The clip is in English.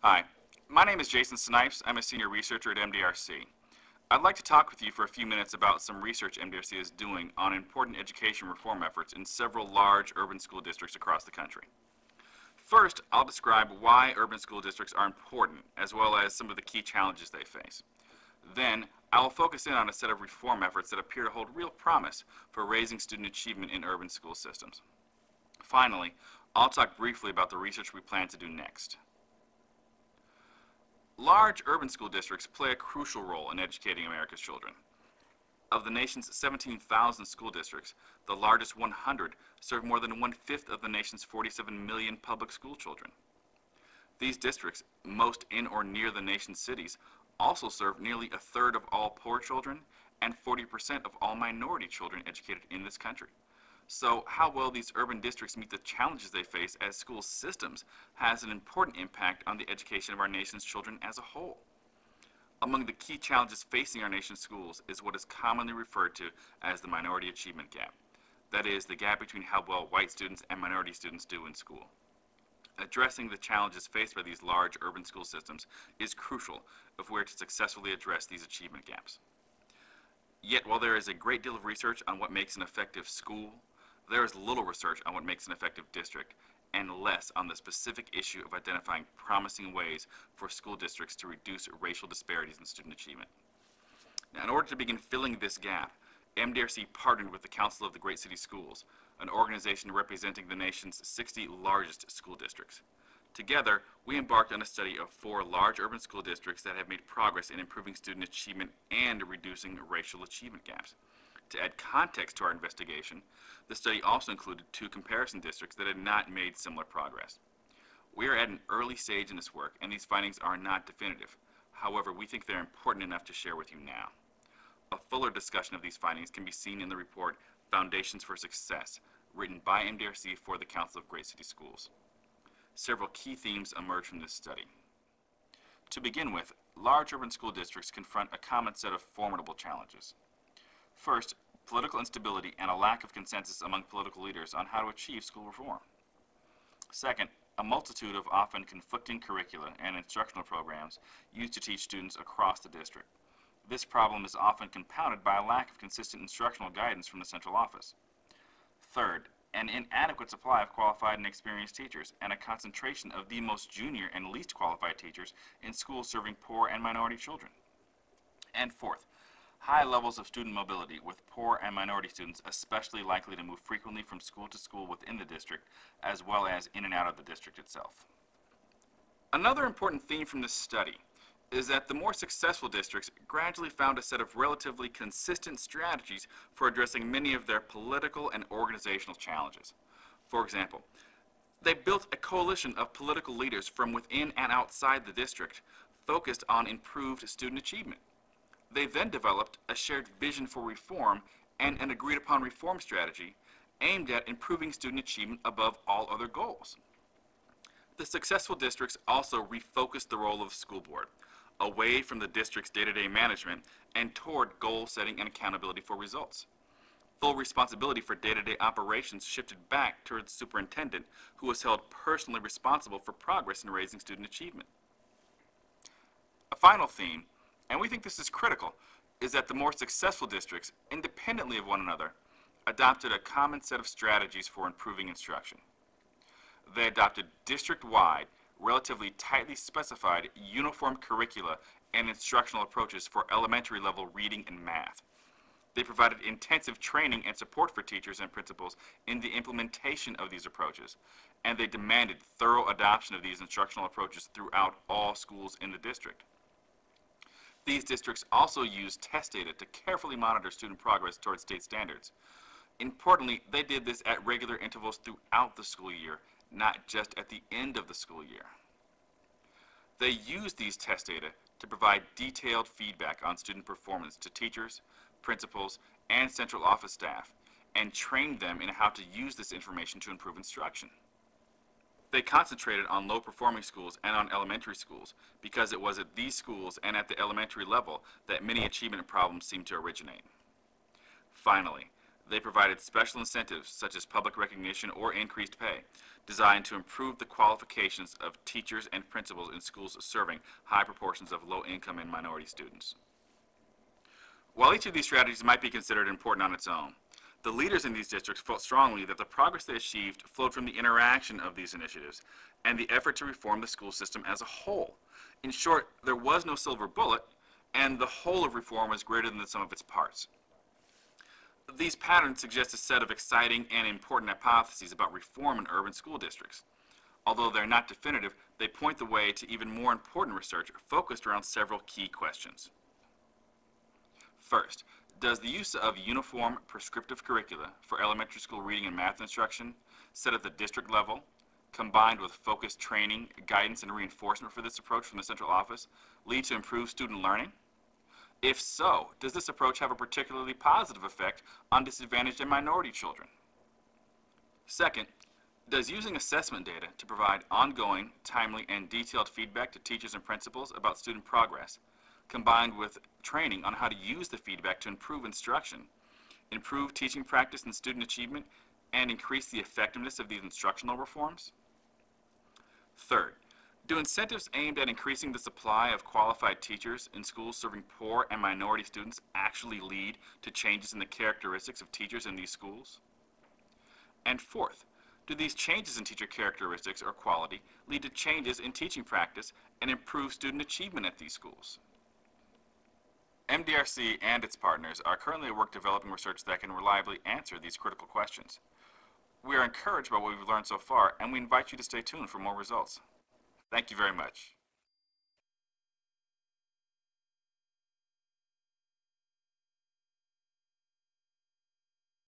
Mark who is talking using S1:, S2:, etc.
S1: Hi, my name is Jason Snipes. I'm a senior researcher at MDRC. I'd like to talk with you for a few minutes about some research MDRC is doing on important education reform efforts in several large urban school districts across the country. First, I'll describe why urban school districts are important, as well as some of the key challenges they face. Then, I will focus in on a set of reform efforts that appear to hold real promise for raising student achievement in urban school systems. Finally, I'll talk briefly about the research we plan to do next. Large urban school districts play a crucial role in educating America's children. Of the nation's 17,000 school districts, the largest 100 serve more than 1/5 of the nation's 47 million public school children. These districts, most in or near the nation's cities, also serve nearly 1/3 of all poor children and 40% of all minority children educated in this country. So how well these urban districts meet the challenges they face as school systems has an important impact on the education of our nation's children as a whole. Among the key challenges facing our nation's schools is what is commonly referred to as the minority achievement gap. That is, the gap between how well white students and minority students do in school. Addressing the challenges faced by these large urban school systems is crucial if we're to successfully address these achievement gaps. Yet, while there is a great deal of research on what makes an effective school, there is little research on what makes an effective district, and less on the specific issue of identifying promising ways for school districts to reduce racial disparities in student achievement. Now, in order to begin filling this gap, MDRC partnered with the Council of the Great City Schools, an organization representing the nation's 60 largest school districts. Together, we embarked on a study of 4 large urban school districts that have made progress in improving student achievement and reducing racial achievement gaps. To add context to our investigation, the study also included 2 comparison districts that had not made similar progress. We are at an early stage in this work, and these findings are not definitive. However, we think they're important enough to share with you now. A fuller discussion of these findings can be seen in the report Foundations for Success, written by MDRC for the Council of Great City Schools. Several key themes emerge from this study. To begin with, large urban school districts confront a common set of formidable challenges. First, political instability and a lack of consensus among political leaders on how to achieve school reform. Second, a multitude of often conflicting curricula and instructional programs used to teach students across the district. This problem is often compounded by a lack of consistent instructional guidance from the central office. Third, an inadequate supply of qualified and experienced teachers, and a concentration of the most junior and least qualified teachers in schools serving poor and minority children. And fourth, high levels of student mobility, with poor and minority students especially likely to move frequently from school to school within the district, as well as in and out of the district itself. Another important theme from this study is that the more successful districts gradually found a set of relatively consistent strategies for addressing many of their political and organizational challenges. For example, they built a coalition of political leaders from within and outside the district focused on improved student achievement. They then developed a shared vision for reform and an agreed-upon reform strategy aimed at improving student achievement above all other goals. The successful districts also refocused the role of the school board, away from the district's day-to-day management and toward goal setting and accountability for results. Full responsibility for day-to-day operations shifted back toward the superintendent, who was held personally responsible for progress in raising student achievement. A final theme, and we think this is critical, is that the more successful districts, independently of one another, adopted a common set of strategies for improving instruction. They adopted district-wide, relatively tightly specified, uniform curricula and instructional approaches for elementary level reading and math. They provided intensive training and support for teachers and principals in the implementation of these approaches, and they demanded thorough adoption of these instructional approaches throughout all schools in the district. These districts also used test data to carefully monitor student progress towards state standards. Importantly, they did this at regular intervals throughout the school year, not just at the end of the school year. They used these test data to provide detailed feedback on student performance to teachers, principals, and central office staff, and trained them in how to use this information to improve instruction. They concentrated on low-performing schools and on elementary schools because it was at these schools and at the elementary level that many achievement problems seemed to originate. Finally, They provided special incentives, such as public recognition or increased pay, designed to improve the qualifications of teachers and principals in schools serving high proportions of low-income and minority students. While each of these strategies might be considered important on its own, the leaders in these districts felt strongly that the progress they achieved flowed from the interaction of these initiatives and the effort to reform the school system as a whole. In short, there was no silver bullet, and the whole of reform was greater than the sum of its parts. These patterns suggest a set of exciting and important hypotheses about reform in urban school districts. Although they're not definitive, they point the way to even more important research focused around several key questions. First, does the use of uniform prescriptive curricula for elementary school reading and math instruction, set at the district level, combined with focused training, guidance, and reinforcement for this approach from the central office, lead to improved student learning? If so, does this approach have a particularly positive effect on disadvantaged and minority children? Second, does using assessment data to provide ongoing, timely, and detailed feedback to teachers and principals about student progress, combined with training on how to use the feedback to improve instruction, improve teaching practice and student achievement, and increase the effectiveness of these instructional reforms? Third, do incentives aimed at increasing the supply of qualified teachers in schools serving poor and minority students actually lead to changes in the characteristics of teachers in these schools? And fourth, do these changes in teacher characteristics or quality lead to changes in teaching practice and improve student achievement at these schools? MDRC and its partners are currently at work developing research that can reliably answer these critical questions. We are encouraged by what we've learned so far, and we invite you to stay tuned for more results. Thank you very much.